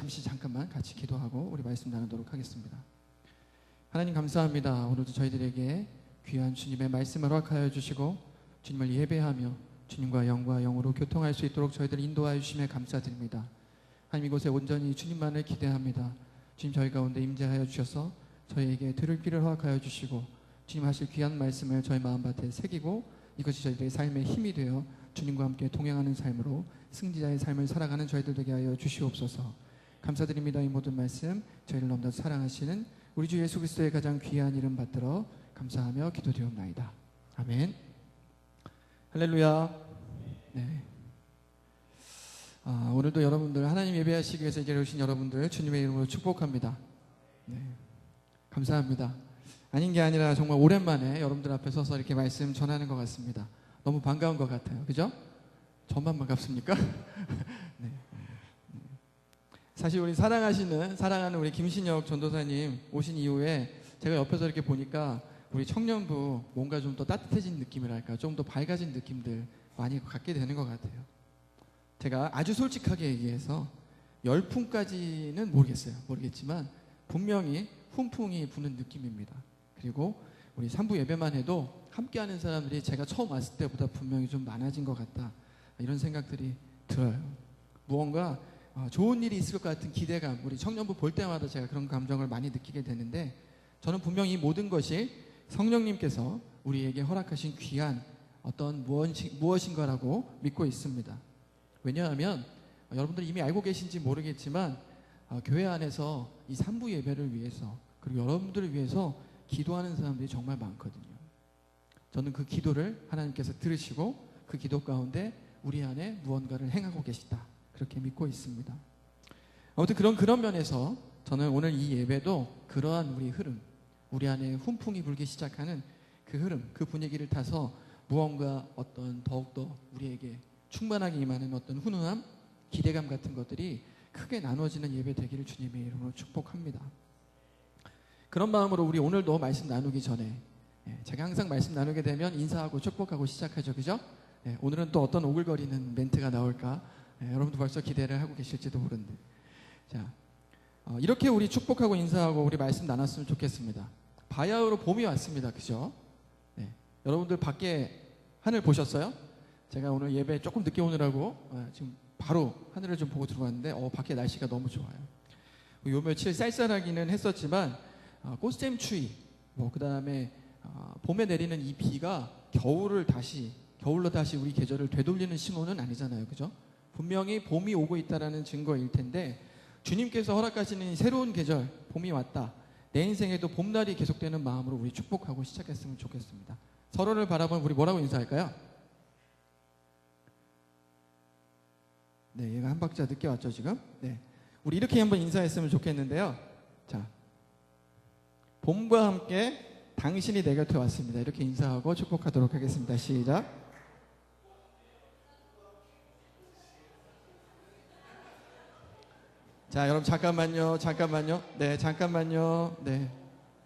잠깐만 같이 기도하고 우리 말씀 나누도록 하겠습니다. 하나님 감사합니다. 오늘도 저희들에게 귀한 주님의 말씀을 허락하여 주시고 주님을 예배하며 주님과 영과 영으로 교통할 수 있도록 저희들 인도하여 주심에 감사드립니다. 하나님, 이곳에 온전히 주님만을 기대합니다. 주님, 저희 가운데 임재하여 주셔서 저희에게 들을 귀를 허락하여 주시고 주님 하실 귀한 말씀을 저희 마음밭에 새기고 이것이 저희들의 삶의 힘이 되어 주님과 함께 동행하는 삶으로 승리자의 삶을 살아가는 저희들 되게 하여 주시옵소서. 감사드립니다. 이 모든 말씀 저희를 너무나 사랑하시는 우리 주 예수 그리스도의 가장 귀한 이름 받들어 감사하며 기도드리옵나이다. 아멘. 할렐루야. 네. 오늘도 여러분들 하나님 예배하시기 위해서 이 자리에 오신 여러분들 주님의 이름으로 축복합니다. 네. 감사합니다. 아닌 게 아니라 정말 오랜만에 여러분들 앞에 서서 이렇게 말씀 전하는 것 같습니다. 너무 반가운 것 같아요. 그죠? 저만 반갑습니까? 네. 사실 우리 사랑하는 우리 김신혁 전도사님 오신 이후에 제가 옆에서 이렇게 보니까 우리 청년부 뭔가 좀 더 따뜻해진 느낌이랄까, 좀 더 밝아진 느낌들 많이 갖게 되는 것 같아요. 제가 아주 솔직하게 얘기해서 열풍까지는 모르겠지만 분명히 훈풍이 부는 느낌입니다. 그리고 우리 3부 예배만 해도 함께하는 사람들이 제가 처음 왔을 때보다 분명히 좀 많아진 것 같다, 이런 생각들이 들어요. 무언가 좋은 일이 있을 것 같은 기대감, 우리 청년부 볼 때마다 제가 그런 감정을 많이 느끼게 되는데, 저는 분명히 이 모든 것이 성령님께서 우리에게 허락하신 귀한 어떤 무엇인가라고 믿고 있습니다. 왜냐하면 여러분들이 이미 알고 계신지 모르겠지만 교회 안에서 이 3부 예배를 위해서, 그리고 여러분들을 위해서 기도하는 사람들이 정말 많거든요. 저는 그 기도를 하나님께서 들으시고 그 기도 가운데 우리 안에 무언가를 행하고 계시다, 그렇게 믿고 있습니다. 아무튼 그런 면에서 저는 오늘 이 예배도 그러한 우리 흐름, 우리 안에 훈풍이 불기 시작하는 그 흐름, 그 분위기를 타서 무언가 어떤 더욱더 우리에게 충만하게 임하는 어떤 훈훈함, 기대감 같은 것들이 크게 나눠지는 예배 되기를 주님의 이름으로 축복합니다. 그런 마음으로 우리 오늘도 말씀 나누기 전에, 제가 항상 말씀 나누게 되면 인사하고 축복하고 시작하죠, 그죠? 오늘은 또 어떤 오글거리는 멘트가 나올까, 여러분도 벌써 기대를 하고 계실지도 모르는데, 자, 이렇게 우리 축복하고 인사하고 우리 말씀 나눴으면 좋겠습니다. 바야흐로 봄이 왔습니다, 그죠? 여러분들 밖에 하늘 보셨어요? 제가 오늘 예배 조금 늦게 오느라고 지금 바로 하늘을 좀 보고 들어왔는데 밖에 날씨가 너무 좋아요. 요 며칠 쌀쌀하기는 했었지만 꽃샘추위, 그 다음에 봄에 내리는 이 비가 겨울로 다시 우리 계절을 되돌리는 신호는 아니잖아요, 그죠? 분명히 봄이 오고 있다라는 증거일 텐데, 주님께서 허락하시는 새로운 계절, 봄이 왔다, 내 인생에도 봄날이 계속되는 마음으로 우리 축복하고 시작했으면 좋겠습니다. 서로를 바라보면 우리 뭐라고 인사할까요? 네, 얘가 한 박자 늦게 왔죠 지금? 네, 우리 이렇게 한번 인사했으면 좋겠는데요. 자, 봄과 함께 당신이 내 곁에 왔습니다. 이렇게 인사하고 축복하도록 하겠습니다. 시작. 자, 여러분 잠깐만요. 네, 잠깐만요. 네,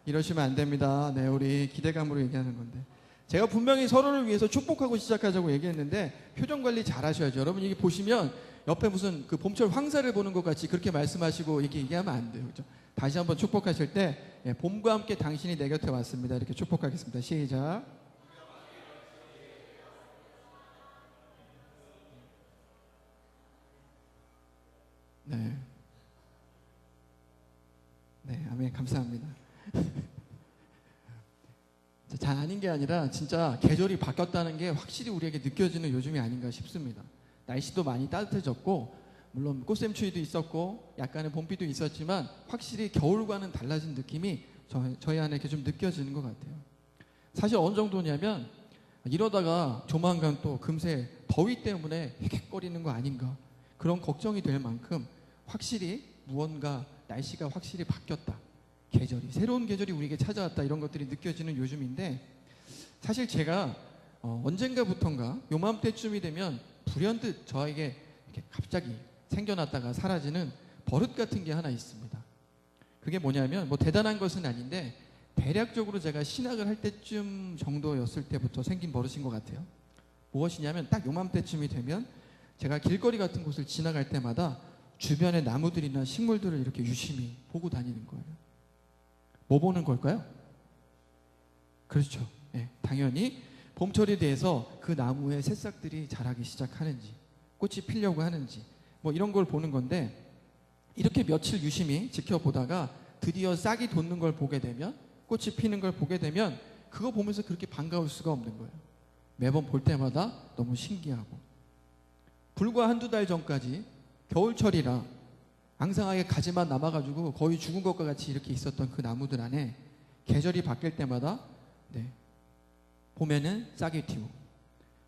이러시면 안 됩니다. 네, 우리 기대감으로 얘기하는 건데, 제가 분명히 서로를 위해서 축복하고 시작하자고 얘기했는데 표정 관리 잘 하셔야죠. 여러분, 이게 보시면 옆에 무슨 그 봄철 황사를 보는 것 같이 그렇게 말씀하시고 이렇게 얘기하면 안 돼요, 그죠? 다시 한번 축복하실 때, 봄과 함께 당신이 내 곁에 왔습니다, 이렇게 축복하겠습니다. 시작. 네, 아멘. 감사합니다. 자, 아닌 게 아니라 진짜 계절이 바뀌었다는 게 확실히 우리에게 느껴지는 요즘이 아닌가 싶습니다. 날씨도 많이 따뜻해졌고, 물론 꽃샘추위도 있었고 약간의 봄비도 있었지만 확실히 겨울과는 달라진 느낌이 저희 안에 이렇게 좀 느껴지는 것 같아요. 사실 어느 정도냐면, 이러다가 조만간 또 금세 더위 때문에 헥헥거리는 거 아닌가, 그런 걱정이 될 만큼 확실히 무언가 날씨가 확실히 바뀌었다, 새로운 계절이 우리에게 찾아왔다, 이런 것들이 느껴지는 요즘인데, 사실 제가 언젠가부턴가 요맘때쯤이 되면 불현듯 저에게 이렇게 갑자기 생겨났다가 사라지는 버릇 같은 게 하나 있습니다. 그게 뭐냐면, 대단한 것은 아닌데 대략적으로 제가 신학을 할 때쯤 정도였을 때부터 생긴 버릇인 것 같아요. 무엇이냐면, 딱 요맘때쯤이 되면 제가 길거리 같은 곳을 지나갈 때마다 주변의 나무들이나 식물들을 이렇게 유심히 보고 다니는 거예요. 뭐 보는 걸까요? 그렇죠. 네, 당연히 봄철이 돼서 그 나무의 새싹들이 자라기 시작하는지, 꽃이 피려고 하는지, 뭐 이런 걸 보는 건데, 이렇게 며칠 유심히 지켜보다가 드디어 싹이 돋는 걸 보게 되면, 꽃이 피는 걸 보게 되면 그거 보면서 그렇게 반가울 수가 없는 거예요. 매번 볼 때마다 너무 신기하고. 불과 한두 달 전까지 겨울철이라 앙상하게 가지만 남아가지고 거의 죽은 것과 같이 이렇게 있었던 그 나무들 안에 계절이 바뀔 때마다 봄에는 싹이 튀고,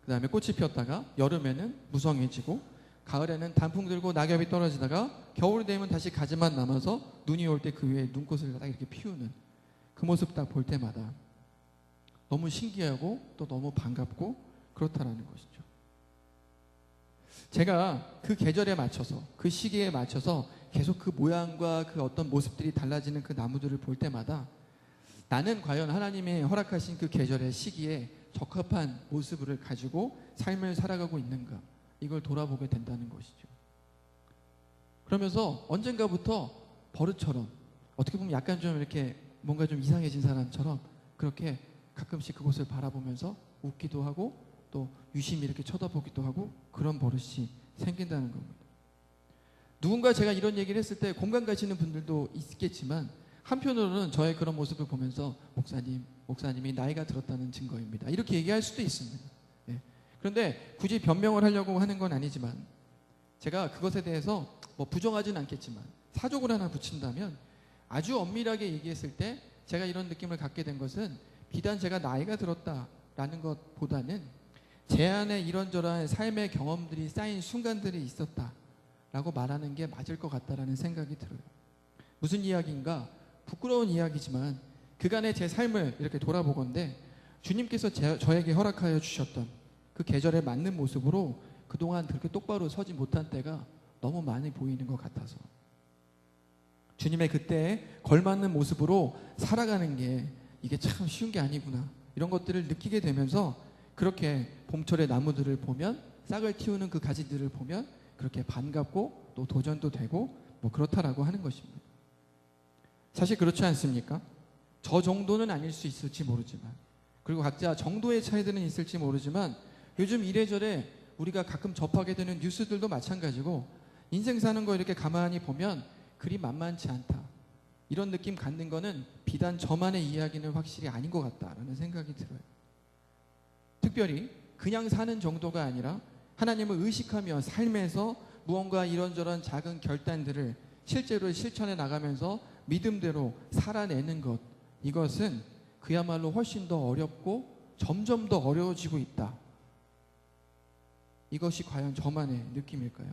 그 다음에 꽃이 피었다가 여름에는 무성해지고, 가을에는 단풍 들고 낙엽이 떨어지다가 겨울이 되면 다시 가지만 남아서 눈이 올 때 그 위에 눈꽃을 딱 이렇게 피우는 그 모습 딱 볼 때마다 너무 신기하고 또 너무 반갑고 그렇다라는 것이죠. 제가 그 계절에 맞춰서, 그 시기에 맞춰서 계속 그 모양과 그 어떤 모습들이 달라지는 그 나무들을 볼 때마다 나는 과연 하나님의 허락하신 그 계절의 시기에 적합한 모습을 가지고 삶을 살아가고 있는가, 이걸 돌아보게 된다는 것이죠. 그러면서 언젠가부터 버릇처럼, 어떻게 보면 약간 좀 이렇게 뭔가 좀 이상해진 사람처럼 그렇게 가끔씩 그곳을 바라보면서 웃기도 하고 또 유심히 이렇게 쳐다보기도 하고, 그런 버릇이 생긴다는 겁니다. 누군가 제가 이런 얘기를 했을 때 공감 가시는 분들도 있겠지만, 한편으로는 저의 그런 모습을 보면서 목사님이 나이가 들었다는 증거입니다, 이렇게 얘기할 수도 있습니다. 네. 그런데 굳이 변명을 하려고 하는 건 아니지만, 제가 그것에 대해서 뭐 부정하진 않겠지만 사족을 하나 붙인다면, 아주 엄밀하게 얘기했을 때 제가 이런 느낌을 갖게 된 것은 비단 제가 나이가 들었다라는 것보다는 제 안에 이런저런 삶의 경험들이 쌓인 순간들이 있었다라고 말하는 게 맞을 것 같다라는 생각이 들어요. 무슨 이야기인가? 부끄러운 이야기지만 그간의 제 삶을 이렇게 돌아보건대 주님께서 저에게 허락하여 주셨던 그 계절에 맞는 모습으로 그동안 그렇게 똑바로 서지 못한 때가 너무 많이 보이는 것 같아서, 주님의 그때에 걸맞는 모습으로 살아가는 게 이게 참 쉬운 게 아니구나, 이런 것들을 느끼게 되면서 그렇게 봄철의 나무들을 보면, 싹을 틔우는 그 가지들을 보면 그렇게 반갑고 또 도전도 되고 뭐 그렇다라고 하는 것입니다. 사실 그렇지 않습니까? 저 정도는 아닐 수 있을지 모르지만, 그리고 각자 정도의 차이들은 있을지 모르지만, 요즘 이래저래 우리가 가끔 접하게 되는 뉴스들도 마찬가지고, 인생 사는 거 이렇게 가만히 보면 그리 만만치 않다, 이런 느낌 갖는 거는 비단 저만의 이야기는 확실히 아닌 것 같다라는 생각이 들어요. 특별히 그냥 사는 정도가 아니라 하나님을 의식하며 삶에서 무언가 이런저런 작은 결단들을 실제로 실천해 나가면서 믿음대로 살아내는 것, 이것은 그야말로 훨씬 더 어렵고 점점 더 어려워지고 있다. 이것이 과연 저만의 느낌일까요?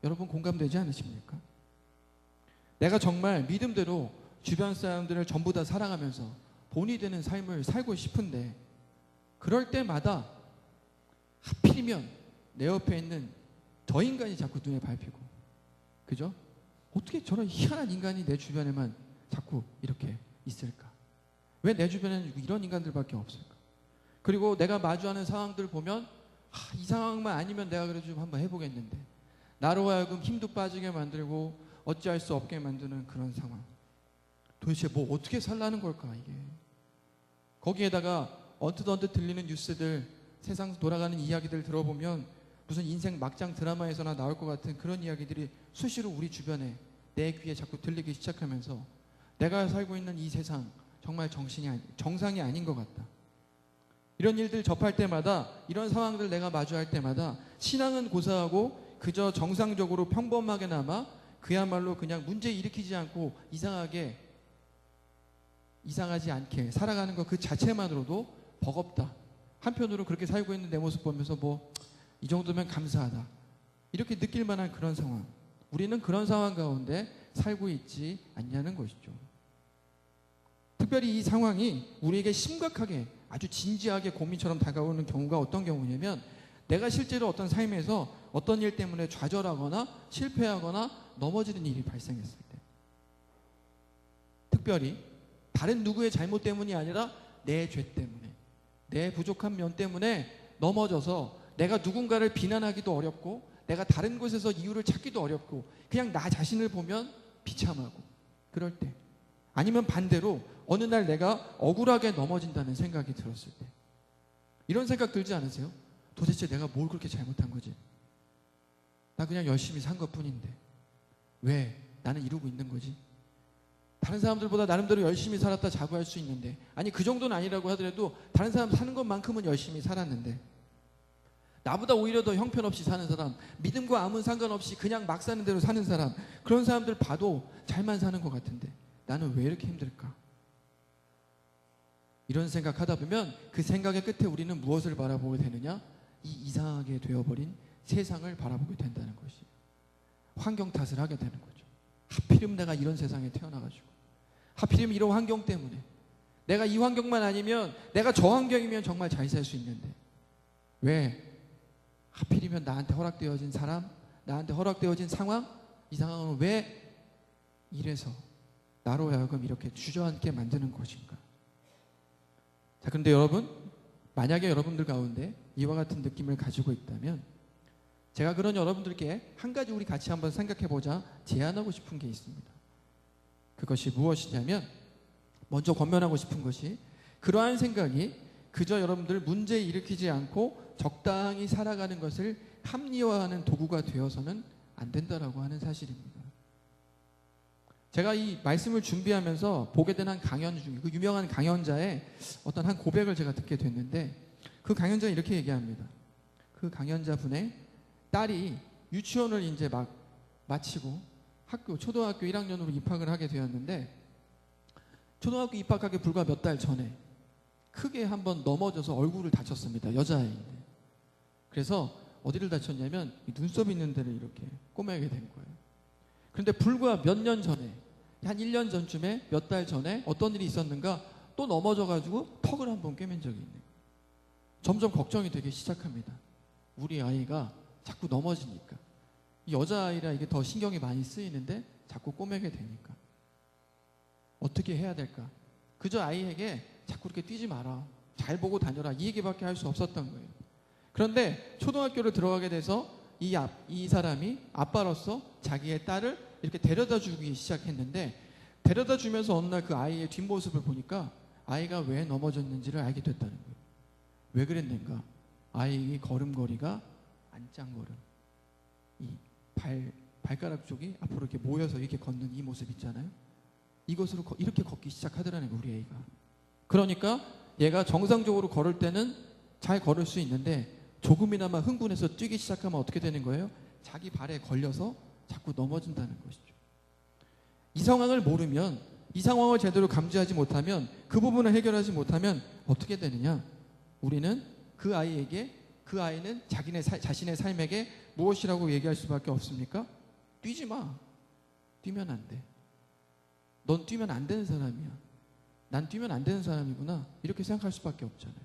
여러분 공감되지 않으십니까? 내가 정말 믿음대로 주변 사람들을 전부 다 사랑하면서 본이 되는 삶을 살고 싶은데, 그럴 때마다 하필이면 내 옆에 있는 저 인간이 자꾸 눈에 밟히고, 그죠? 어떻게 저런 희한한 인간이 내 주변에만 자꾸 이렇게 있을까? 왜 내 주변에는 이런 인간들밖에 없을까? 그리고 내가 마주하는 상황들 보면 이 상황만 아니면 내가 그래도 좀 한번 해보겠는데, 나로 하여금 힘도 빠지게 만들고 어찌할 수 없게 만드는 그런 상황. 도대체 뭐 어떻게 살라는 걸까 이게? 거기에다가 언뜻 들리는 뉴스들, 세상 돌아가는 이야기들 들어보면 무슨 인생 막장 드라마에서나 나올 것 같은 그런 이야기들이 수시로 우리 주변에 내 귀에 자꾸 들리기 시작하면서, 내가 살고 있는 이 세상 정말 정상이 아닌 것 같다. 이런 일들 접할 때마다, 이런 상황들 내가 마주할 때마다 신앙은 고사하고 그저 정상적으로 평범하게나마 그야말로 그냥 문제 일으키지 않고 이상하지 않게 살아가는 것 그 자체만으로도 버겁다. 한편으로 그렇게 살고 있는 내 모습 보면서 뭐 이 정도면 감사하다, 이렇게 느낄 만한 그런 상황, 우리는 그런 상황 가운데 살고 있지 않냐는 것이죠. 특별히 이 상황이 우리에게 심각하게 아주 진지하게 고민처럼 다가오는 경우가 어떤 경우냐면, 내가 실제로 어떤 삶에서 어떤 일 때문에 좌절하거나 실패하거나 넘어지는 일이 발생했을 때, 특별히 다른 누구의 잘못 때문이 아니라 내 죄 때문에, 내 부족한 면 때문에 넘어져서 내가 누군가를 비난하기도 어렵고 내가 다른 곳에서 이유를 찾기도 어렵고 그냥 나 자신을 보면 비참하고 그럴 때, 아니면 반대로 어느 날 내가 억울하게 넘어진다는 생각이 들었을 때, 이런 생각 들지 않으세요? 도대체 내가 뭘 그렇게 잘못한 거지? 나 그냥 열심히 산 것뿐인데 왜 나는 이러고 있는 거지? 다른 사람들보다 나름대로 열심히 살았다 자부할 수 있는데, 아니 그 정도는 아니라고 하더라도 다른 사람 사는 것만큼은 열심히 살았는데, 나보다 오히려 더 형편없이 사는 사람, 믿음과 아무 상관없이 그냥 막 사는 대로 사는 사람, 그런 사람들 봐도 잘만 사는 것 같은데 나는 왜 이렇게 힘들까? 이런 생각하다 보면 그 생각의 끝에 우리는 무엇을 바라보게 되느냐? 이 이상하게 되어버린 세상을 바라보게 된다는 것이에요. 환경 탓을 하게 되는 거죠. 하필이면 내가 이런 세상에 태어나가지고, 하필이면 이런 환경 때문에, 내가 이 환경만 아니면, 내가 저 환경이면 정말 잘 살 수 있는데 왜 하필이면 나한테 허락되어진 사람, 나한테 허락되어진 상황, 이 상황은 왜 이래서 나로 하여금 이렇게 주저앉게 만드는 것인가? 자, 그런데 여러분, 만약에 여러분들 가운데 이와 같은 느낌을 가지고 있다면 제가 그런 여러분들께 한 가지 우리 같이 한번 생각해보자 제안하고 싶은 게 있습니다. 그것이 무엇이냐면, 먼저 권면하고 싶은 것이, 그러한 생각이 그저 여러분들 문제 일으키지 않고 적당히 살아가는 것을 합리화하는 도구가 되어서는 안 된다라고 하는 사실입니다. 제가 이 말씀을 준비하면서 보게 된 한 강연 중에, 그 유명한 강연자의 어떤 한 고백을 제가 듣게 됐는데, 그 강연자가 이렇게 얘기합니다. 그 강연자분의 딸이 유치원을 이제 막 마치고 초등학교 1학년으로 입학을 하게 되었는데, 초등학교 입학하기 불과 몇 달 전에 크게 한번 넘어져서 얼굴을 다쳤습니다. 여자아이인데. 그래서 어디를 다쳤냐면 이 눈썹 있는 데를 이렇게 꼬매게 된 거예요. 그런데 불과 몇 년 전에, 한 1년 전쯤에, 몇 달 전에 어떤 일이 있었는가, 또 넘어져가지고 턱을 한번 꿰맨 적이 있는 거예요. 점점 걱정이 되기 시작합니다. 우리 아이가 자꾸 넘어지니까, 이 여자아이라 이게 더 신경이 많이 쓰이는데 자꾸 꼬매게 되니까 어떻게 해야 될까? 그저 아이에게 자꾸 이렇게 뛰지 마라, 잘 보고 다녀라, 이 얘기밖에 할 수 없었던 거예요. 그런데 초등학교를 들어가게 돼서 이 사람이 아빠로서 자기의 딸을 이렇게 데려다 주기 시작했는데, 데려다 주면서 어느 날 그 아이의 뒷모습을 보니까 아이가 왜 넘어졌는지를 알게 됐다는 거예요. 왜 그랬는가? 아이의 걸음걸이가 안짱걸음, 이 발가락 쪽이 앞으로 이렇게 모여서 이렇게 걷는 이 모습 있잖아요. 이것으로 이렇게 걷기 시작하더라는 거예요, 우리 애가. 그러니까 얘가 정상적으로 걸을 때는 잘 걸을 수 있는데 조금이나마 흥분해서 뛰기 시작하면 어떻게 되는 거예요? 자기 발에 걸려서 자꾸 넘어진다는 것이죠. 이 상황을 모르면, 이 상황을 제대로 감지하지 못하면, 그 부분을 해결하지 못하면 어떻게 되느냐? 우리는 그 아이에게, 그 아이는 자신의 삶에게 무엇이라고 얘기할 수밖에 없습니까? 뛰지 마. 뛰면 안 돼. 넌 뛰면 안 되는 사람이야. 난 뛰면 안 되는 사람이구나. 이렇게 생각할 수밖에 없잖아요.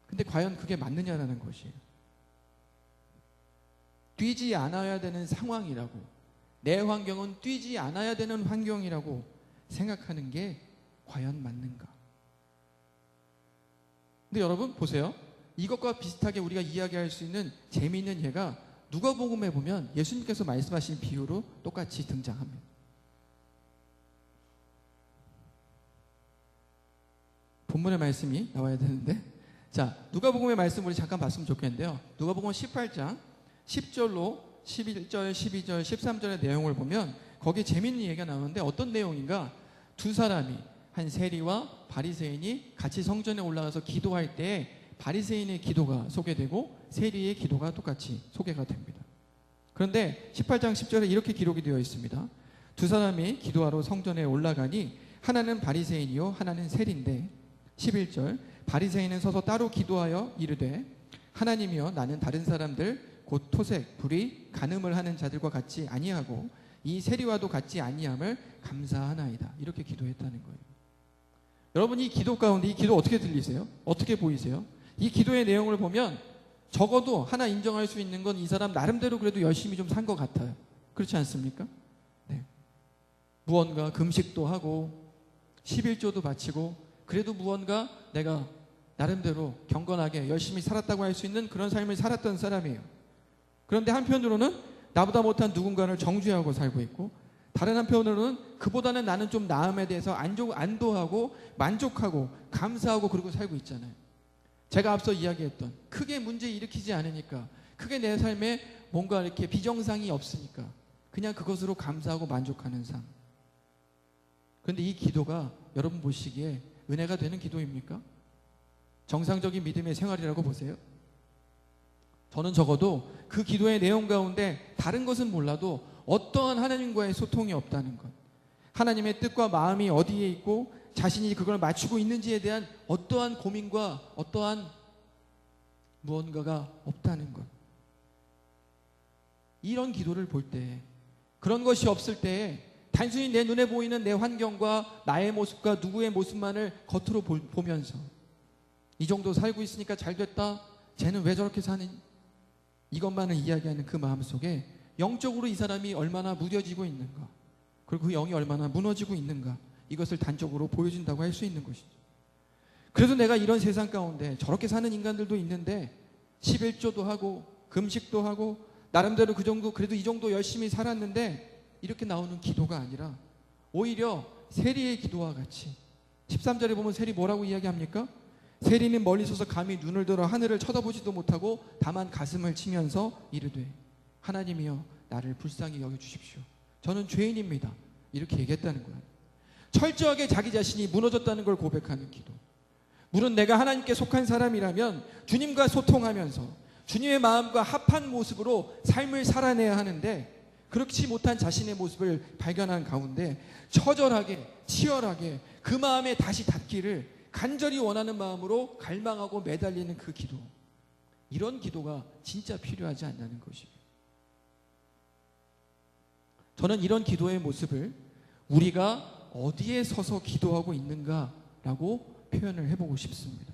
근데 과연 그게 맞느냐라는 것이에요. 뛰지 않아야 되는 상황이라고, 내 환경은 뛰지 않아야 되는 환경이라고 생각하는 게 과연 맞는가? 근데 여러분 보세요. 이것과 비슷하게 우리가 이야기할 수 있는 재미있는 예가 누가복음에 보면 예수님께서 말씀하신 비유로 똑같이 등장합니다. 본문의 말씀이 나와야 되는데, 자, 누가복음의 말씀 우리 잠깐 봤으면 좋겠는데요. 누가복음 18장 10절로 11절, 12절, 13절의 내용을 보면 거기에 재미있는 얘기가 나오는데, 어떤 내용인가? 두 사람이, 한 세리와 바리새인이 같이 성전에 올라가서 기도할 때 바리새인의 기도가 소개되고 세리의 기도가 똑같이 소개가 됩니다. 그런데 18장 10절에 이렇게 기록이 되어 있습니다. 두 사람이 기도하러 성전에 올라가니 하나는 바리새인이요 하나는 세리인데, 11절, 바리새인은 서서 따로 기도하여 이르되, 하나님이여, 나는 다른 사람들 곧 토색, 불의, 간음을 하는 자들과 같이 아니하고 이 세리와도 같이 아니함을 감사하나이다. 이렇게 기도했다는 거예요. 여러분, 이 기도 가운데 이 기도 어떻게 들리세요? 어떻게 보이세요? 이 기도의 내용을 보면 적어도 하나 인정할 수 있는 건, 이 사람 나름대로 그래도 열심히 좀 산 것 같아요. 그렇지 않습니까? 네. 무언가 금식도 하고 11조도 바치고, 그래도 무언가 내가 나름대로 경건하게 열심히 살았다고 할 수 있는 그런 삶을 살았던 사람이에요. 그런데 한편으로는 나보다 못한 누군가를 정죄하고 살고 있고, 다른 한편으로는 그보다는 나는 좀 나음에 대해서 안도하고 만족하고 감사하고 그러고 살고 있잖아요. 제가 앞서 이야기했던 크게 문제 일으키지 않으니까, 크게 내 삶에 뭔가 이렇게 비정상이 없으니까 그냥 그것으로 감사하고 만족하는 삶. 그런데 이 기도가 여러분 보시기에 은혜가 되는 기도입니까? 정상적인 믿음의 생활이라고 보세요? 저는 적어도 그 기도의 내용 가운데 다른 것은 몰라도 어떠한 하나님과의 소통이 없다는 것, 하나님의 뜻과 마음이 어디에 있고 자신이 그걸 맞추고 있는지에 대한 어떠한 고민과 어떠한 무언가가 없다는 것, 이런 기도를 볼 때, 그런 것이 없을 때에 단순히 내 눈에 보이는 내 환경과 나의 모습과 누구의 모습만을 겉으로 보면서 이 정도 살고 있으니까 잘 됐다, 쟤는 왜 저렇게 사는, 이것만을 이야기하는 그 마음속에 영적으로 이 사람이 얼마나 무뎌지고 있는가, 그리고 그 영이 얼마나 무너지고 있는가, 이것을 단적으로 보여준다고 할 수 있는 것이죠. 그래서 내가 이런 세상 가운데 저렇게 사는 인간들도 있는데 11조도 하고 금식도 하고 나름대로 그 정도, 그래도 이 정도 열심히 살았는데 이렇게 나오는 기도가 아니라 오히려 세리의 기도와 같이, 13절에 보면 세리 뭐라고 이야기합니까? 세리는 멀리 서서 감히 눈을 들어 하늘을 쳐다보지도 못하고 다만 가슴을 치면서 이르되 하나님이여 나를 불쌍히 여겨주십시오. 저는 죄인입니다. 이렇게 얘기했다는 거예요. 철저하게 자기 자신이 무너졌다는 걸 고백하는 기도. 물론 내가 하나님께 속한 사람이라면 주님과 소통하면서 주님의 마음과 합한 모습으로 삶을 살아내야 하는데, 그렇지 못한 자신의 모습을 발견한 가운데 처절하게 치열하게 그 마음에 다시 닿기를 간절히 원하는 마음으로 갈망하고 매달리는 그 기도, 이런 기도가 진짜 필요하지 않냐는 것입니다. 저는 이런 기도의 모습을 우리가 어디에 서서 기도하고 있는가라고 표현을 해보고 싶습니다.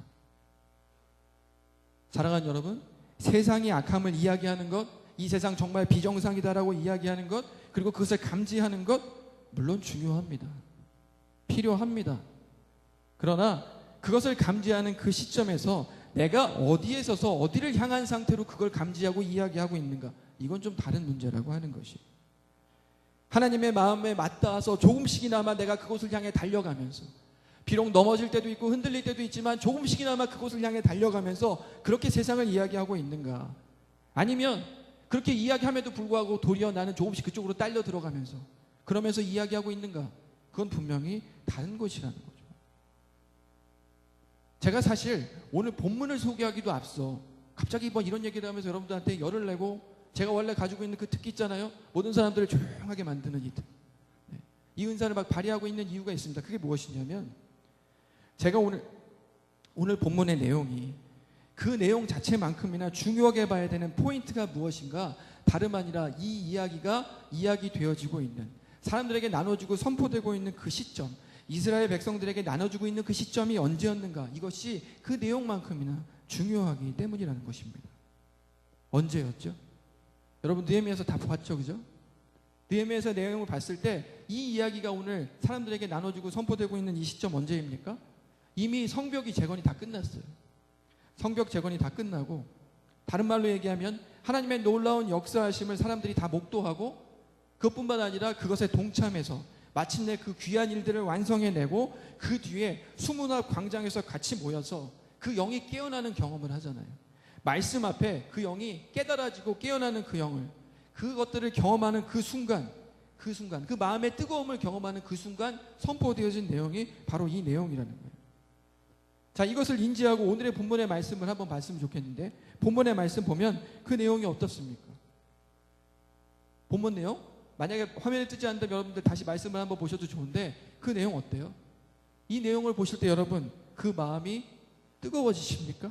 사랑하는 여러분, 세상이 악함을 이야기하는 것, 이 세상 정말 비정상이다라고 이야기하는 것, 그리고 그것을 감지하는 것, 물론 중요합니다. 필요합니다. 그러나 그것을 감지하는 그 시점에서 내가 어디에 서서 어디를 향한 상태로 그걸 감지하고 이야기하고 있는가, 이건 좀 다른 문제라고 하는 것이, 하나님의 마음에 맞닿아서 조금씩이나마 내가 그곳을 향해 달려가면서, 비록 넘어질 때도 있고 흔들릴 때도 있지만 조금씩이나마 그곳을 향해 달려가면서 그렇게 세상을 이야기하고 있는가, 아니면 그렇게 이야기함에도 불구하고 도리어 나는 조금씩 그쪽으로 딸려 들어가면서 그러면서 이야기하고 있는가, 그건 분명히 다른 것이라는 거죠. 제가 사실 오늘 본문을 소개하기도 앞서 갑자기 뭐 이런 얘기를 하면서 여러분들한테 열을 내고, 제가 원래 가지고 있는 그 특기 있잖아요. 모든 사람들을 조용하게 만드는 이 특. 이 은사를 막 발휘하고 있는 이유가 있습니다. 그게 무엇이냐면, 제가 오늘 본문의 내용이 그 내용 자체만큼이나 중요하게 봐야 되는 포인트가 무엇인가, 다름 아니라 이 이야기가 이야기되어지고 있는, 사람들에게 나눠주고 선포되고 있는 그 시점, 이스라엘 백성들에게 나눠주고 있는 그 시점이 언제였는가, 이것이 그 내용만큼이나 중요하기 때문이라는 것입니다. 언제였죠? 여러분 느헤미야서 다 봤죠, 그죠? 느헤미야서 내용을 봤을 때 이 이야기가 오늘 사람들에게 나눠주고 선포되고 있는 이 시점 언제입니까? 이미 성벽이 재건이 다 끝났어요. 성벽 재건이 다 끝나고, 다른 말로 얘기하면 하나님의 놀라운 역사하심을 사람들이 다 목도하고, 그것뿐만 아니라 그것에 동참해서 마침내 그 귀한 일들을 완성해내고, 그 뒤에 수문화 광장에서 같이 모여서 그 영이 깨어나는 경험을 하잖아요. 말씀 앞에 그 영이 깨달아지고 깨어나는 그 영을, 그것들을 경험하는 그 순간, 그 마음의 뜨거움을 경험하는 그 순간 선포되어진 내용이 바로 이 내용이라는 거예요. 자, 이것을 인지하고 오늘의 본문의 말씀을 한번 봤으면 좋겠는데, 본문의 말씀 보면 그 내용이 어떻습니까? 본문 내용? 만약에 화면에 뜨지 않는다면 여러분들 다시 말씀을 한번 보셔도 좋은데, 그 내용 어때요? 이 내용을 보실 때 여러분 그 마음이 뜨거워지십니까?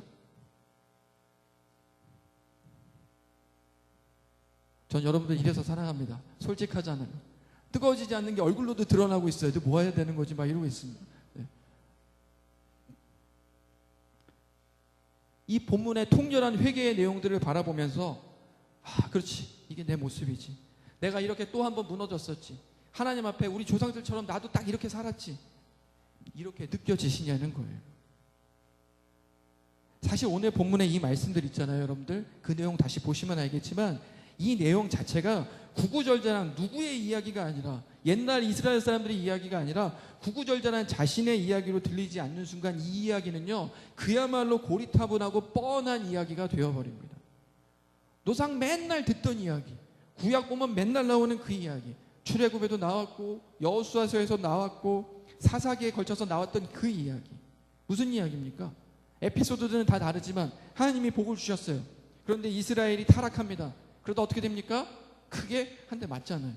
전 여러분들 이래서 사랑합니다. 솔직하잖아요. 뜨거워지지 않는 게 얼굴로도 드러나고 있어요. 뭐 해야 되는 거지 막 이러고 있습니다. 네. 이 본문의 통렬한 회개의 내용들을 바라보면서, 아, 그렇지, 이게 내 모습이지, 내가 이렇게 또 한 번 무너졌었지, 하나님 앞에 우리 조상들처럼 나도 딱 이렇게 살았지, 이렇게 느껴지시냐는 거예요. 사실 오늘 본문의 이 말씀들 있잖아요, 여러분들. 그 내용 다시 보시면 알겠지만 이 내용 자체가 구구절절한 누구의 이야기가 아니라, 옛날 이스라엘 사람들의 이야기가 아니라 구구절절한 자신의 이야기로 들리지 않는 순간 이 이야기는요, 그야말로 고리타분하고 뻔한 이야기가 되어버립니다. 노상 맨날 듣던 이야기, 구약 보면 맨날 나오는 그 이야기, 출애굽에도 나왔고 여호수아서에서 나왔고 사사기에 걸쳐서 나왔던 그 이야기, 무슨 이야기입니까? 에피소드들은 다 다르지만 하나님이 복을 주셨어요. 그런데 이스라엘이 타락합니다. 그러다 어떻게 됩니까? 크게 한 대 맞잖아요.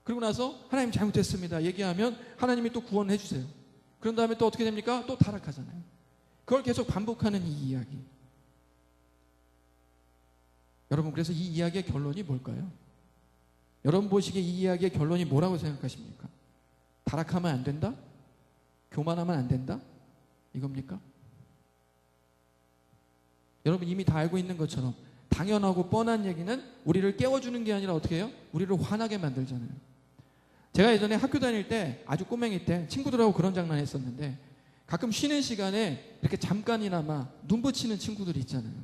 그리고 나서 하나님 잘못했습니다 얘기하면 하나님이 또 구원해 주세요. 그런 다음에 또 어떻게 됩니까? 또 타락하잖아요. 그걸 계속 반복하는 이 이야기. 여러분, 그래서 이 이야기의 결론이 뭘까요? 여러분 보시기에 이 이야기의 결론이 뭐라고 생각하십니까? 타락하면 안 된다? 교만하면 안 된다? 이겁니까? 여러분 이미 다 알고 있는 것처럼 당연하고 뻔한 얘기는 우리를 깨워주는 게 아니라 어떻게 해요? 우리를 화나게 만들잖아요. 제가 예전에 학교 다닐 때, 아주 꼬맹이 때 친구들하고 그런 장난 했었는데, 가끔 쉬는 시간에 이렇게 잠깐이나마 눈 붙이는 친구들이 있잖아요.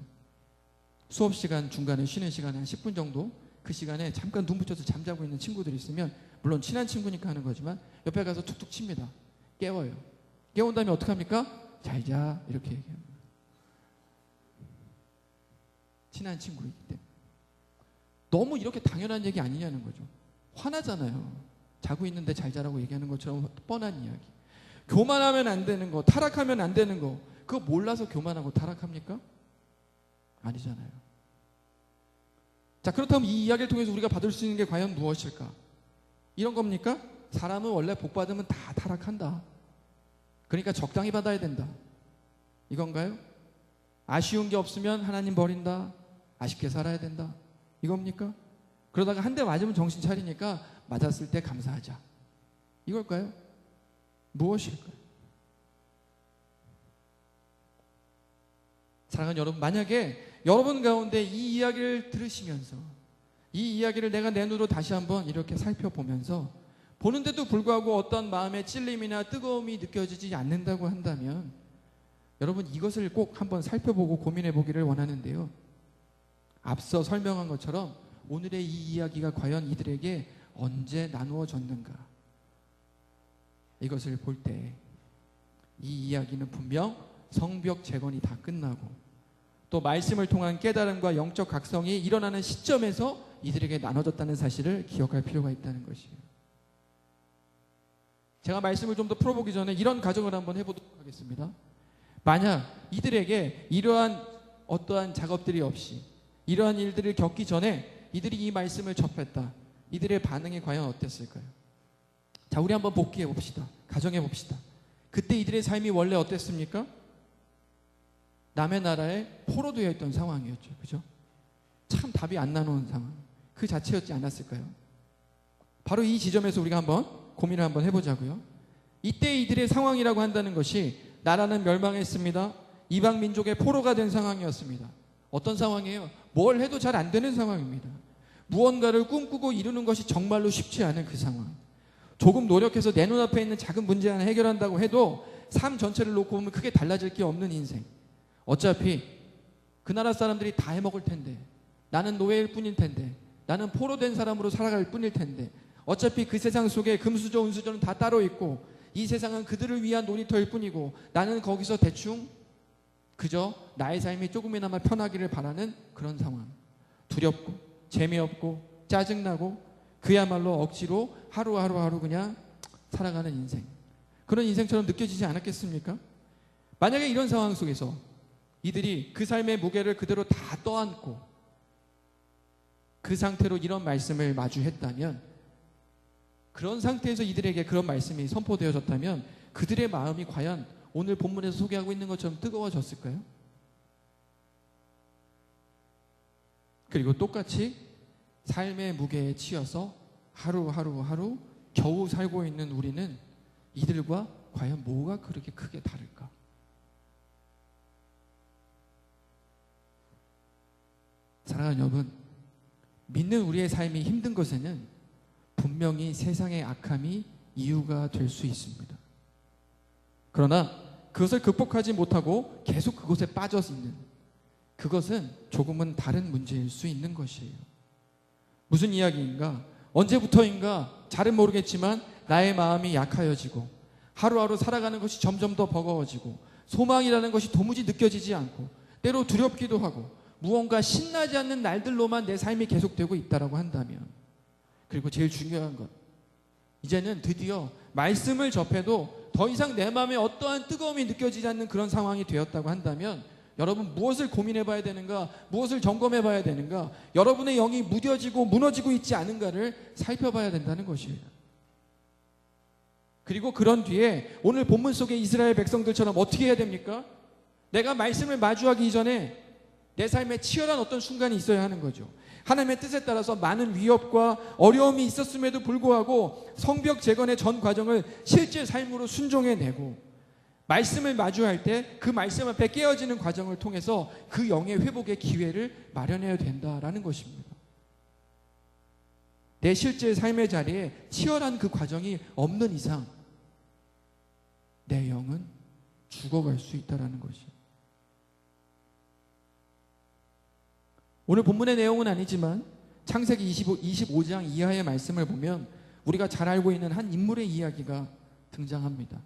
수업 시간 중간에 쉬는 시간에 한 10분 정도 그 시간에 잠깐 눈 붙여서 잠자고 있는 친구들이 있으면, 물론 친한 친구니까 하는 거지만 옆에 가서 툭툭 칩니다. 깨워요. 깨운 다음에 어떻게 합니까? 잘 자, 이렇게 얘기합니다. 친한 친구이기 때문에. 너무 이렇게 당연한 얘기 아니냐는 거죠. 화나잖아요. 자고 있는데 잘 자라고 얘기하는 것처럼 뻔한 이야기. 교만하면 안 되는 거, 타락하면 안 되는 거, 그거 몰라서 교만하고 타락합니까? 아니잖아요. 자, 그렇다면 이 이야기를 통해서 우리가 받을 수 있는 게 과연 무엇일까? 이런 겁니까? 사람은 원래 복 받으면 다 타락한다. 그러니까 적당히 받아야 된다. 이건가요? 아쉬운 게 없으면 하나님 버린다. 아쉽게 살아야 된다. 이겁니까? 그러다가 한 대 맞으면 정신 차리니까 맞았을 때 감사하자. 이걸까요? 무엇일까요? 사랑하는 여러분, 만약에 여러분 가운데 이 이야기를 들으시면서 이 이야기를 내가 내 눈으로 다시 한번 이렇게 살펴보면서 보는데도 불구하고 어떤 마음의 찔림이나 뜨거움이 느껴지지 않는다고 한다면, 여러분 이것을 꼭 한번 살펴보고 고민해 보기를 원하는데요. 앞서 설명한 것처럼 오늘의 이 이야기가 과연 이들에게 언제 나누어졌는가? 이것을 볼 때 이 이야기는 분명 성벽 재건이 다 끝나고 또 말씀을 통한 깨달음과 영적 각성이 일어나는 시점에서 이들에게 나눠졌다는 사실을 기억할 필요가 있다는 것이에요. 제가 말씀을 좀 더 풀어보기 전에 이런 가정을 한번 해보도록 하겠습니다. 만약 이들에게 이러한 어떠한 작업들이 없이 이러한 일들을 겪기 전에 이들이 이 말씀을 접했다. 이들의 반응이 과연 어땠을까요? 자, 우리 한번 복기해 봅시다. 가정해 봅시다. 그때 이들의 삶이 원래 어땠습니까? 남의 나라에 포로되어 있던 상황이었죠. 그죠? 참 답이 안 나오는 상황. 그 자체였지 않았을까요? 바로 이 지점에서 우리가 한번 고민을 한번 해보자고요. 이때 이들의 상황이라고 한다는 것이 나라는 멸망했습니다. 이방 민족의 포로가 된 상황이었습니다. 어떤 상황이에요? 뭘 해도 잘 안 되는 상황입니다. 무언가를 꿈꾸고 이루는 것이 정말로 쉽지 않은 그 상황. 조금 노력해서 내 눈앞에 있는 작은 문제 하나 해결한다고 해도 삶 전체를 놓고 보면 크게 달라질 게 없는 인생. 어차피 그 나라 사람들이 다 해먹을 텐데, 나는 노예일 뿐일 텐데, 나는 포로된 사람으로 살아갈 뿐일 텐데, 어차피 그 세상 속에 금수저 은수저는 다 따로 있고 이 세상은 그들을 위한 놀이터일 뿐이고 나는 거기서 대충 그저 나의 삶이 조금이나마 편하기를 바라는 그런 상황. 두렵고 재미없고 짜증나고 그야말로 억지로 하루하루 그냥 살아가는 인생. 그런 인생처럼 느껴지지 않았겠습니까? 만약에 이런 상황 속에서 이들이 그 삶의 무게를 그대로 다 떠안고 그 상태로 이런 말씀을 마주했다면, 그런 상태에서 이들에게 그런 말씀이 선포되어졌다면 그들의 마음이 과연 오늘 본문에서 소개하고 있는 것처럼 뜨거워졌을까요? 그리고 똑같이 삶의 무게에 치여서 하루 겨우 살고 있는 우리는 이들과 과연 뭐가 그렇게 크게 다를까? 사랑하는 여러분, 믿는 우리의 삶이 힘든 것에는 분명히 세상의 악함이 이유가 될 수 있습니다. 그러나 그것을 극복하지 못하고 계속 그곳에 빠져 있는 그것은 조금은 다른 문제일 수 있는 것이에요. 무슨 이야기인가? 언제부터인가 잘은 모르겠지만 나의 마음이 약하여지고 하루하루 살아가는 것이 점점 더 버거워지고 소망이라는 것이 도무지 느껴지지 않고 때로 두렵기도 하고 무언가 신나지 않는 날들로만 내 삶이 계속되고 있다라고 한다면, 그리고 제일 중요한 것, 이제는 드디어 말씀을 접해도 더 이상 내 마음에 어떠한 뜨거움이 느껴지지 않는 그런 상황이 되었다고 한다면, 여러분 무엇을 고민해 봐야 되는가, 무엇을 점검해 봐야 되는가, 여러분의 영이 무뎌지고 무너지고 있지 않은가를 살펴봐야 된다는 것이에요. 그리고 그런 뒤에 오늘 본문 속의 이스라엘 백성들처럼 어떻게 해야 됩니까? 내가 말씀을 마주하기 이전에 내 삶에 치열한 어떤 순간이 있어야 하는 거죠. 하나님의 뜻에 따라서 많은 위협과 어려움이 있었음에도 불구하고 성벽 재건의 전 과정을 실제 삶으로 순종해내고 말씀을 마주할 때 그 말씀 앞에 깨어지는 과정을 통해서 그 영의 회복의 기회를 마련해야 된다라는 것입니다. 내 실제 삶의 자리에 치열한 그 과정이 없는 이상 내 영은 죽어갈 수 있다는 것이죠. 오늘 본문의 내용은 아니지만 창세기 25장 이하의 말씀을 보면 우리가 잘 알고 있는 한 인물의 이야기가 등장합니다.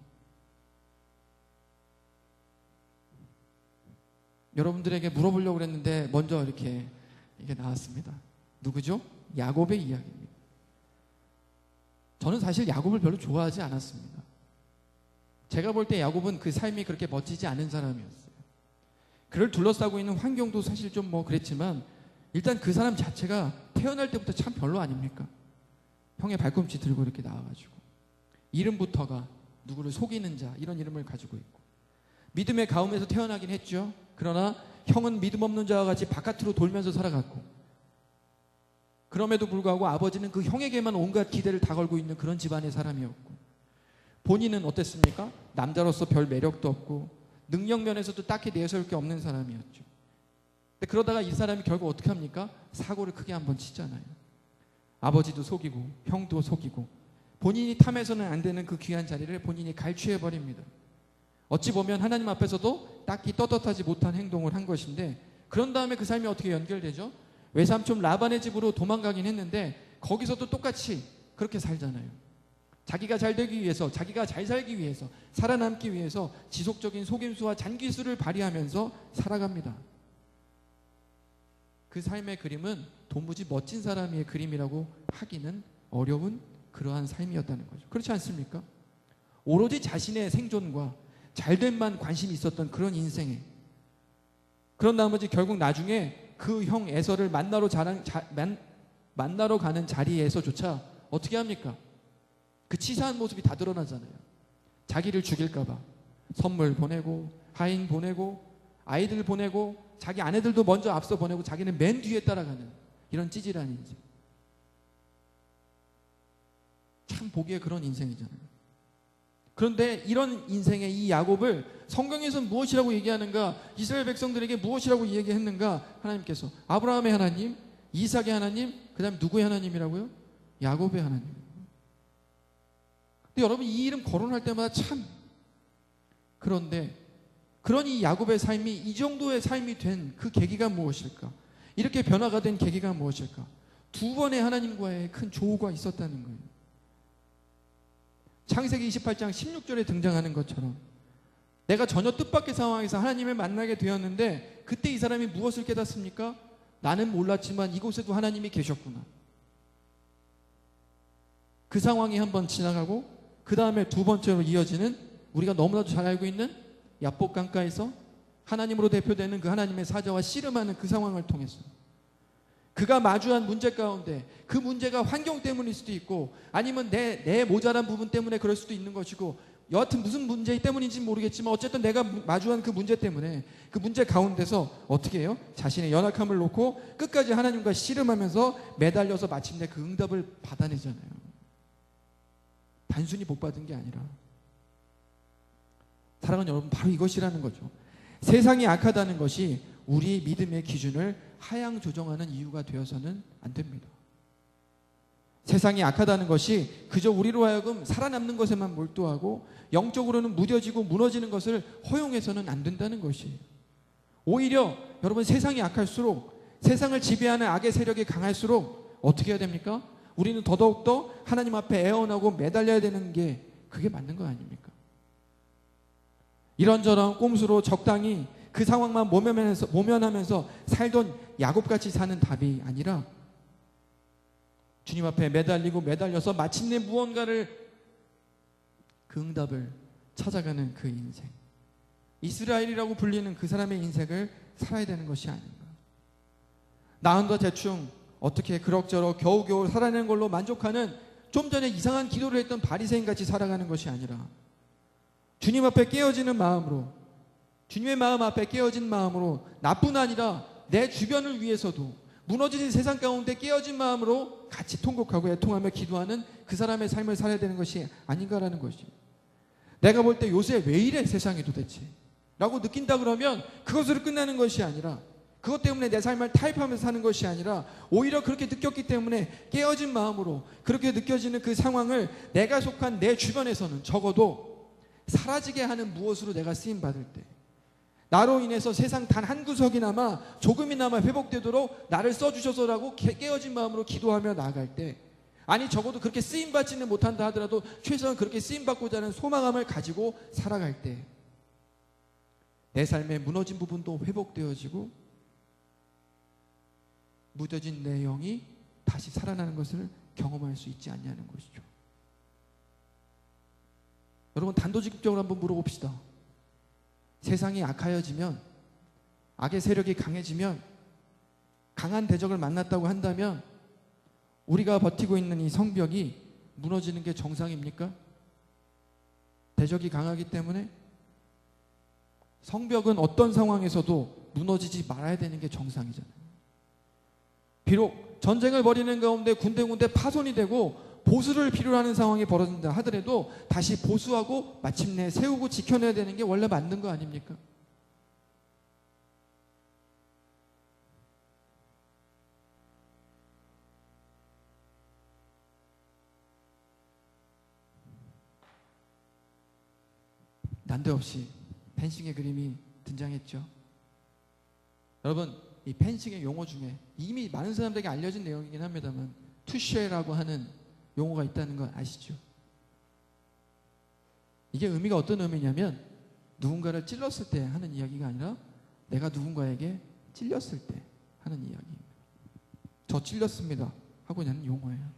여러분들에게 물어보려고 그랬는데 먼저 이게 나왔습니다. 누구죠? 야곱의 이야기입니다. 저는 사실 야곱을 별로 좋아하지 않았습니다. 제가 볼 때 야곱은 그 삶이 그렇게 멋지지 않은 사람이었어요. 그를 둘러싸고 있는 환경도 사실 좀 그랬지만 일단 그 사람 자체가 태어날 때부터 참 별로 아닙니까? 형의 발꿈치 들고 이렇게 나와가지고 이름부터가 누구를 속이는 자, 이런 이름을 가지고 있고 믿음의 가움에서 태어나긴 했죠. 그러나 형은 믿음 없는 자와 같이 바깥으로 돌면서 살아갔고, 그럼에도 불구하고 아버지는 그 형에게만 온갖 기대를 다 걸고 있는 그런 집안의 사람이었고, 본인은 어땠습니까? 남자로서 별 매력도 없고 능력 면에서도 딱히 내세울 게 없는 사람이었죠. 근데 그러다가 이 사람이 결국 어떻게 합니까? 사고를 크게 한번 치잖아요. 아버지도 속이고 형도 속이고 본인이 탐해서는 안 되는 그 귀한 자리를 본인이 갈취해버립니다. 어찌 보면 하나님 앞에서도 딱히 떳떳하지 못한 행동을 한 것인데, 그런 다음에 그 삶이 어떻게 연결되죠? 외삼촌 라반의 집으로 도망가긴 했는데 거기서도 똑같이 그렇게 살잖아요. 자기가 잘 되기 위해서, 자기가 잘 살기 위해서, 살아남기 위해서 지속적인 속임수와 잔기술을 발휘하면서 살아갑니다. 그 삶의 그림은 도무지 멋진 사람의 그림이라고 하기는 어려운 그러한 삶이었다는 거죠. 그렇지 않습니까? 오로지 자신의 생존과 잘됨만 관심이 있었던 그런 인생에, 그런 나머지 결국 나중에 그 형 에서를 만나러 가는 자리에서조차 어떻게 합니까? 그 치사한 모습이 다 드러나잖아요. 자기를 죽일까봐 선물 보내고 하인 보내고 아이들 보내고 자기 아내들도 먼저 앞서 보내고 자기는 맨 뒤에 따라가는 이런 찌질한 인생. 참 보기에 그런 인생이잖아요. 그런데 이런 인생의 이 야곱을 성경에서는 무엇이라고 얘기하는가? 이스라엘 백성들에게 무엇이라고 얘기했는가? 하나님께서 아브라함의 하나님, 이삭의 하나님, 그 다음에 누구의 하나님이라고요? 야곱의 하나님. 근데 여러분 이 이름 거론할 때마다 참, 그런데 그런 이 야곱의 삶이 이 정도의 삶이 된 그 계기가 무엇일까? 이렇게 변화가 된 계기가 무엇일까? 두 번의 하나님과의 큰 조우가 있었다는 거예요. 창세기 28장 16절에 등장하는 것처럼 내가 전혀 뜻밖의 상황에서 하나님을 만나게 되었는데 그때 이 사람이 무엇을 깨닫습니까? 나는 몰랐지만 이곳에도 하나님이 계셨구나. 그 상황이 한번 지나가고 그 다음에 두 번째로 이어지는, 우리가 너무나도 잘 알고 있는 야복 강가에서 하나님으로 대표되는 그 하나님의 사자와 씨름하는 그 상황을 통해서 그가 마주한 문제 가운데, 그 문제가 환경 때문일 수도 있고 아니면 내 모자란 부분 때문에 그럴 수도 있는 것이고, 여하튼 무슨 문제 때문인지 모르겠지만 어쨌든 내가 마주한 그 문제 때문에 그 문제 가운데서 어떻게 해요? 자신의 연약함을 놓고 끝까지 하나님과 씨름하면서 매달려서 마침내 그 응답을 받아내잖아요. 단순히 복 받은 게 아니라. 사랑하는 여러분, 바로 이것이라는 거죠. 세상이 악하다는 것이 우리의 믿음의 기준을 하향 조정하는 이유가 되어서는 안 됩니다. 세상이 악하다는 것이 그저 우리로 하여금 살아남는 것에만 몰두하고 영적으로는 무뎌지고 무너지는 것을 허용해서는 안 된다는 것이에요. 오히려 여러분, 세상이 악할수록, 세상을 지배하는 악의 세력이 강할수록 어떻게 해야 됩니까? 우리는 더더욱더 하나님 앞에 애원하고 매달려야 되는 게 그게 맞는 거 아닙니까? 이런저런 꼼수로 적당히 그 상황만 모면하면서 살던 야곱같이 사는 답이 아니라 주님 앞에 매달려서 마침내 무언가를 그 응답을 찾아가는 그 인생, 이스라엘이라고 불리는 그 사람의 인생을 살아야 되는 것이 아닌가. 나 혼자 대충 어떻게 그럭저럭 겨우겨우 살아내는 걸로 만족하는 좀 전에 이상한 기도를 했던 바리새인같이 살아가는 것이 아니라 주님 앞에 깨어지는 마음으로, 주님의 마음 앞에 깨어진 마음으로, 나뿐 아니라 내 주변을 위해서도 무너지는 세상 가운데 깨어진 마음으로 같이 통곡하고 애통하며 기도하는 그 사람의 삶을 살아야 되는 것이 아닌가라는 것입니다. 내가 볼 때 요새 왜 이래 세상이 도대체 라고 느낀다 그러면 그것으로 끝나는 것이 아니라, 그것 때문에 내 삶을 타협하면서 사는 것이 아니라, 오히려 그렇게 느꼈기 때문에 깨어진 마음으로 그렇게 느껴지는 그 상황을 내가 속한 내 주변에서는 적어도 사라지게 하는 무엇으로 내가 쓰임받을 때, 나로 인해서 세상 단 한 구석이나마 조금이나마 회복되도록 나를 써주셔서라고 깨어진 마음으로 기도하며 나아갈 때, 아니 적어도 그렇게 쓰임받지는 못한다 하더라도 최소한 그렇게 쓰임받고자 하는 소망함을 가지고 살아갈 때 내 삶의 무너진 부분도 회복되어지고 무뎌진 내 영이 다시 살아나는 것을 경험할 수 있지 않냐는 것이죠. 여러분, 단도직입적으로 한번 물어봅시다. 세상이 악하여지면, 악의 세력이 강해지면, 강한 대적을 만났다고 한다면 우리가 버티고 있는 이 성벽이 무너지는 게 정상입니까? 대적이 강하기 때문에? 성벽은 어떤 상황에서도 무너지지 말아야 되는 게 정상이잖아요. 비록 전쟁을 벌이는 가운데 군데군데 파손이 되고 보수를 필요로 하는 상황이 벌어진다 하더라도 다시 보수하고 마침내 세우고 지켜내야 되는 게 원래 맞는 거 아닙니까? 난데없이 펜싱의 그림이 등장했죠. 여러분, 이 펜싱의 용어 중에 이미 많은 사람들에게 알려진 내용이긴 합니다만 투쉐라고 하는 용어가 있다는 거 아시죠? 이게 의미가 어떤 의미냐면 누군가를 찔렀을 때 하는 이야기가 아니라 내가 누군가에게 찔렸을 때 하는 이야기입니다. 저 찔렸습니다 하고 있는 용어예요.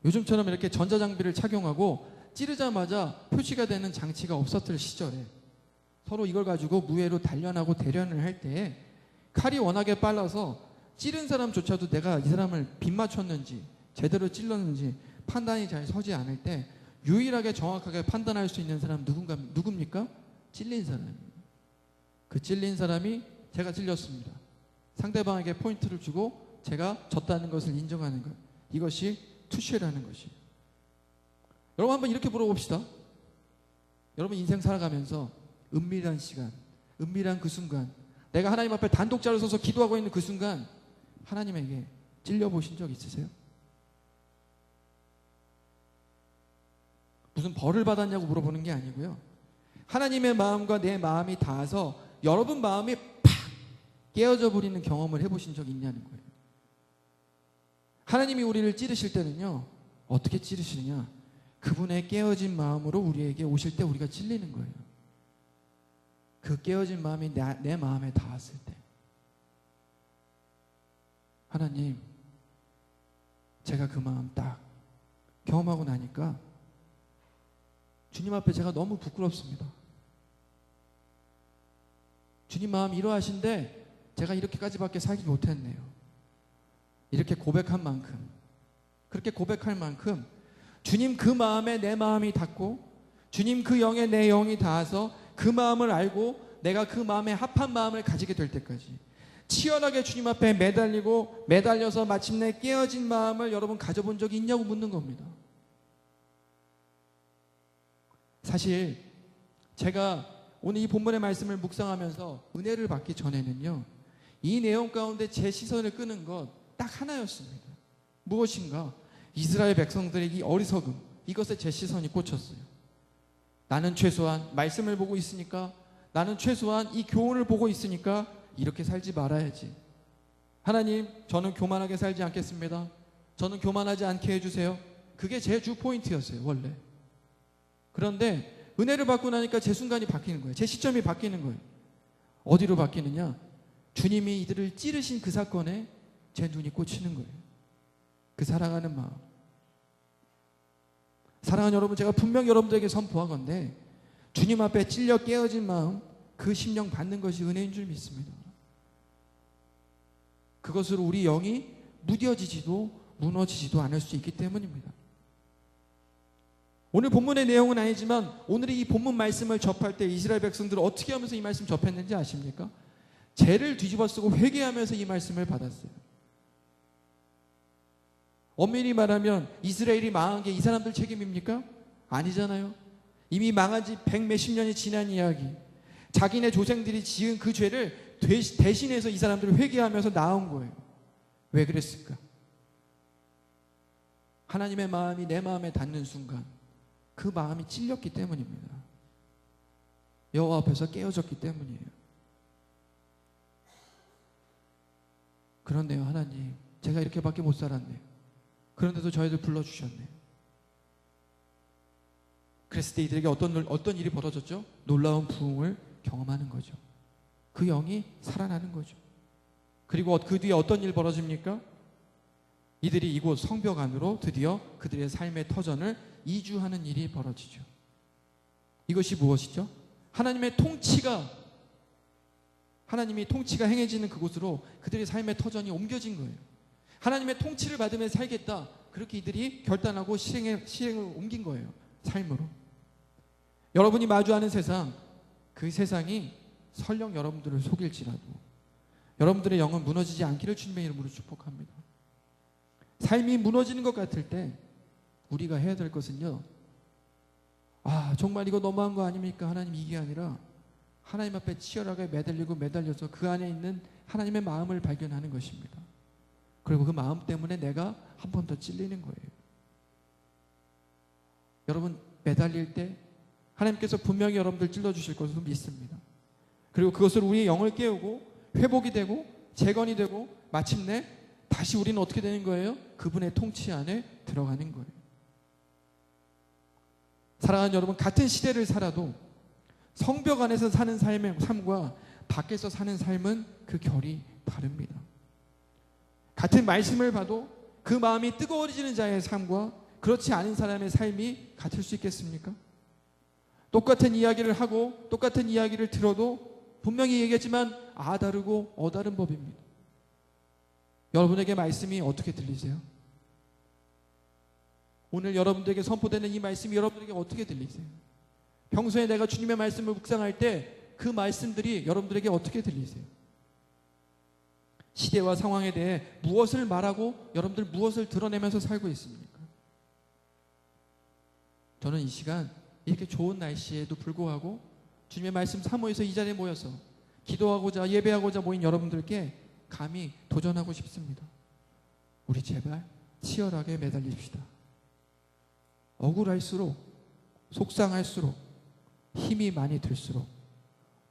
요즘처럼 이렇게 전자장비를 착용하고 찌르자마자 표시가 되는 장치가 없었을 시절에 서로 이걸 가지고 무예로 단련하고 대련을 할 때에 칼이 워낙에 빨라서 찌른 사람조차도 내가 이 사람을 빗 맞췄는지 제대로 찔렀는지 판단이 잘 서지 않을 때 유일하게 정확하게 판단할 수 있는 사람 누굽니까? 찔린 사람입니다. 그 찔린 사람이 제가 찔렸습니다. 상대방에게 포인트를 주고 제가 졌다는 것을 인정하는 것, 이것이 투쉐라는 것이에요. 여러분, 한번 이렇게 물어봅시다. 여러분 인생 살아가면서 은밀한 시간, 은밀한 그 순간, 내가 하나님 앞에 단독자로 서서 기도하고 있는 그 순간 하나님에게 찔려보신 적 있으세요? 무슨 벌을 받았냐고 물어보는 게 아니고요, 하나님의 마음과 내 마음이 닿아서 여러분 마음이 팍 깨어져 버리는 경험을 해보신 적이 있냐는 거예요. 하나님이 우리를 찌르실 때는요, 어떻게 찌르시느냐, 그분의 깨어진 마음으로 우리에게 오실 때 우리가 찔리는 거예요. 그 깨어진 마음이 내 마음에 닿았을 때, 하나님, 제가 그 마음 딱 경험하고 나니까 주님 앞에 제가 너무 부끄럽습니다. 주님 마음 이러하신데 제가 이렇게까지밖에 살지 못했네요. 이렇게 고백한 만큼, 그렇게 고백할 만큼 주님 그 마음에 내 마음이 닿고 주님 그 영에 내 영이 닿아서 그 마음을 알고 내가 그 마음에 합한 마음을 가지게 될 때까지 치열하게 주님 앞에 매달려서 마침내 깨어진 마음을 여러분 가져본 적이 있냐고 묻는 겁니다. 사실 제가 오늘 이 본문의 말씀을 묵상하면서 은혜를 받기 전에는요, 이 내용 가운데 제 시선을 끄는 것 딱 하나였습니다. 무엇인가? 이스라엘 백성들의 이 어리석음, 이것에 제 시선이 꽂혔어요. 나는 최소한 말씀을 보고 있으니까, 나는 최소한 이 교훈을 보고 있으니까 이렇게 살지 말아야지 하나님, 저는 교만하게 살지 않겠습니다. 저는 교만하지 않게 해주세요. 그게 제 주 포인트였어요, 원래. 그런데 은혜를 받고 나니까 제 순간이 바뀌는 거예요. 제 시점이 바뀌는 거예요. 어디로 바뀌느냐? 주님이 이들을 찌르신 그 사건에 제 눈이 꽂히는 거예요. 그 사랑하는 마음. 사랑하는 여러분, 제가 분명히 여러분들에게 선포하건대 주님 앞에 찔려 깨어진 마음, 그 심령 받는 것이 은혜인 줄 믿습니다. 그것으로 우리 영이 무뎌지지도 무너지지도 않을 수 있기 때문입니다. 오늘 본문의 내용은 아니지만 오늘 이 본문 말씀을 접할 때 이스라엘 백성들은 어떻게 하면서 이 말씀 접했는지 아십니까? 죄를 뒤집어 쓰고 회개하면서 이 말씀을 받았어요. 엄밀히 말하면 이스라엘이 망한 게 이 사람들 책임입니까? 아니잖아요. 이미 망한 지 100몇십 년이 지난 이야기. 자기네 조상들이 지은 그 죄를 대신해서 이 사람들을 회개하면서 나온 거예요. 왜 그랬을까? 하나님의 마음이 내 마음에 닿는 순간 그 마음이 찔렸기 때문입니다. 여호와 앞에서 깨어졌기 때문이에요. 그런데요, 하나님, 제가 이렇게밖에 못 살았네요. 그런데도 저희들 불러주셨네요. 그랬을 때 이들에게 어떤 일이 벌어졌죠? 놀라운 부흥을 경험하는 거죠. 그 영이 살아나는 거죠. 그리고 그 뒤에 어떤 일 벌어집니까? 이들이 이곳 성벽 안으로 드디어 그들의 삶의 터전을 이주하는 일이 벌어지죠. 이것이 무엇이죠? 하나님이 통치가 행해지는 그곳으로 그들의 삶의 터전이 옮겨진 거예요. 하나님의 통치를 받으며 살겠다, 그렇게 이들이 결단하고 실행을 옮긴 거예요. 삶으로. 여러분이 마주하는 세상, 그 세상이 설령 여러분들을 속일지라도 여러분들의 영은 무너지지 않기를 주님의 이름으로 축복합니다. 삶이 무너지는 것 같을 때 우리가 해야 될 것은요, 정말 이거 너무한 거 아닙니까? 하나님, 이게 아니라 하나님 앞에 치열하게 매달려서 그 안에 있는 하나님의 마음을 발견하는 것입니다. 그리고 그 마음 때문에 내가 한 번 더 찔리는 거예요. 여러분, 매달릴 때 하나님께서 분명히 여러분들 찔러주실 것으로 믿습니다. 그리고 그것을 우리의 영을 깨우고 회복이 되고 재건이 되고 마침내 다시 우리는 어떻게 되는 거예요? 그분의 통치 안에 들어가는 거예요. 사랑하는 여러분, 같은 시대를 살아도 성벽 안에서 사는 삶과 밖에서 사는 삶은 그 결이 다릅니다. 같은 말씀을 봐도 그 마음이 뜨거워지는 자의 삶과 그렇지 않은 사람의 삶이 같을 수 있겠습니까? 똑같은 이야기를 하고 똑같은 이야기를 들어도 분명히 얘기했지만 다르고 다른 법입니다. 여러분에게 말씀이 어떻게 들리세요? 오늘 여러분들에게 선포되는 이 말씀이 여러분들에게 어떻게 들리세요? 평소에 내가 주님의 말씀을 묵상할 때 그 말씀들이 여러분들에게 어떻게 들리세요? 시대와 상황에 대해 무엇을 말하고 여러분들 무엇을 드러내면서 살고 있습니까? 저는 이 시간 이렇게 좋은 날씨에도 불구하고 주님의 말씀 사모해서 이 자리에 모여서 기도하고자 예배하고자 모인 여러분들께 감히 도전하고 싶습니다. 우리 제발 치열하게 매달립시다. 억울할수록, 속상할수록, 힘이 많이 들수록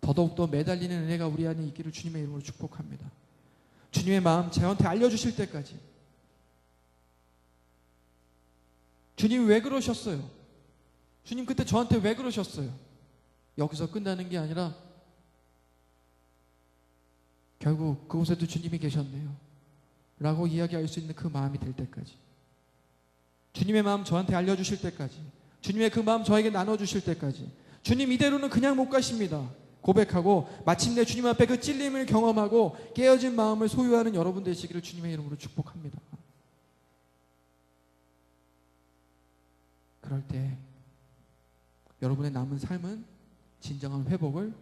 더더욱더 매달리는 은혜가 우리 안에 있기를 주님의 이름으로 축복합니다. 주님의 마음 저한테 알려주실 때까지. 주님 왜 그러셨어요? 주님 그때 저한테 왜 그러셨어요? 여기서 끝나는 게 아니라 결국 그곳에도 주님이 계셨네요 라고 이야기할 수 있는 그 마음이 될 때까지, 주님의 마음 저한테 알려주실 때까지, 주님의 그 마음 저에게 나눠주실 때까지, 주님 이대로는 그냥 못 가십니다 고백하고 마침내 주님 앞에 그 찔림을 경험하고 깨어진 마음을 소유하는 여러분 되시기를 주님의 이름으로 축복합니다. 그럴 때 여러분의 남은 삶은 진정한 회복을,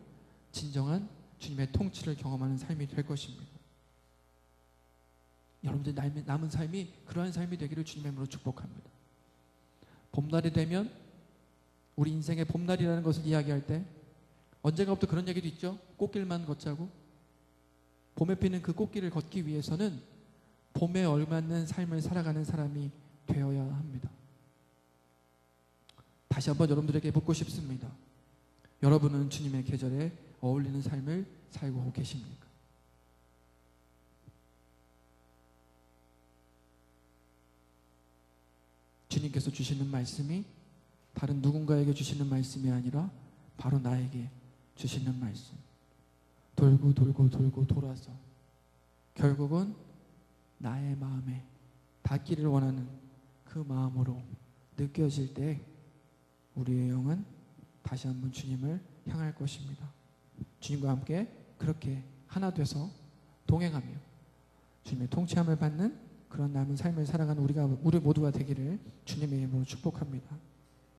진정한 주님의 통치를 경험하는 삶이 될 것입니다. 여러분들의 남은 삶이 그러한 삶이 되기를 주님의 이름으로 축복합니다. 봄날이 되면, 우리 인생의 봄날이라는 것을 이야기할 때 언젠가부터 그런 얘기도 있죠. 꽃길만 걷자고. 봄에 피는 그 꽃길을 걷기 위해서는 봄에 얼맞는 삶을 살아가는 사람이 되어야 합니다. 다시 한번 여러분들에게 묻고 싶습니다. 여러분은 주님의 계절에 어울리는 삶을 살고 계십니까? 주님께서 주시는 말씀이 다른 누군가에게 주시는 말씀이 아니라 바로 나에게 주시는 말씀. 돌고 돌고 돌고 돌아서 결국은 나의 마음에 닿기를 원하는 그 마음으로 느껴질 때 우리의 영은 다시 한번 주님을 향할 것입니다. 주님과 함께 그렇게 하나 돼서 동행하며 주님의 통치함을 받는 그런 남은 삶을 살아가는 우리 모두가 되기를 주님의 이름으로 축복합니다.